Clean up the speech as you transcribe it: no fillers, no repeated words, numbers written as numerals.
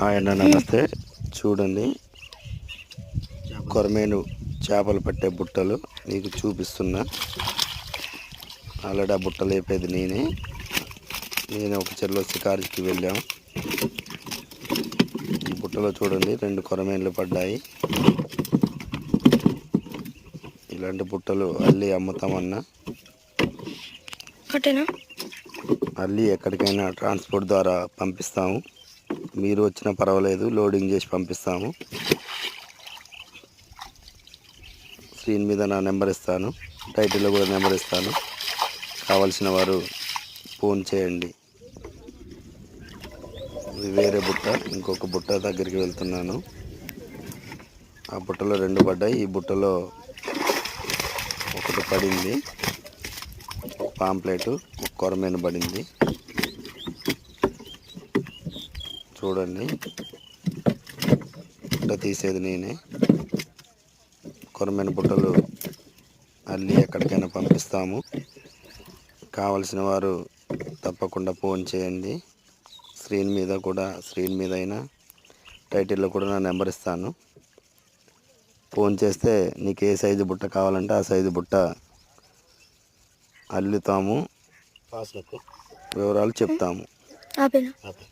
ఆయన నమస్తే. చూడండి, కొరమేను చేపలు పట్టే బుట్టలు మీకు చూపిస్తున్నా. ఆల్రెడీ ఆ బుట్టలు వేపేది నేనే ఒక చెరువులో షికారుకి వెళ్ళాం. ఈ బుట్టలో చూడండి 2 కొరమేన్లు పడ్డాయి. ఇలాంటి బుట్టలు అల్లి అమ్ముతామన్నా, అల్లి ఎక్కడికైనా ట్రాన్స్పోర్ట్ ద్వారా పంపిస్తాము. మీరు వచ్చినా పర్వాలేదు, లోడింగ్ చేసి పంపిస్తాము. స్క్రీన్ మీద నా నెంబర్ ఇస్తాను, టైటిల్లో కూడా నెంబర్ ఇస్తాను. కావలసిన వారు ఫోన్ చేయండి. ఇది వేరే బుట్ట, ఇంకొక బుట్ట దగ్గరికి వెళ్తున్నాను. ఆ బుట్టలో 2 పడ్డాయి. ఈ బుట్టలో ఒకటి పడింది, ఒక పాంప్లెట్, ఒక కొరమేను పడింది. చూడండి, బుట్ట తీసేది నేనే. కొరమేను బుట్టలు అల్లి ఎక్కడికైనా పంపిస్తాము. కావలసిన వారు తప్పకుండా ఫోన్ చేయండి. స్క్రీన్ మీద అయినా టైటిల్లో కూడా నా నెంబర్ ఇస్తాను. ఫోన్ చేస్తే నీకు ఏ సైజు బుట్ట కావాలంటే ఆ సైజు బుట్ట అల్లుతాము, వివరాలు చెప్తాము.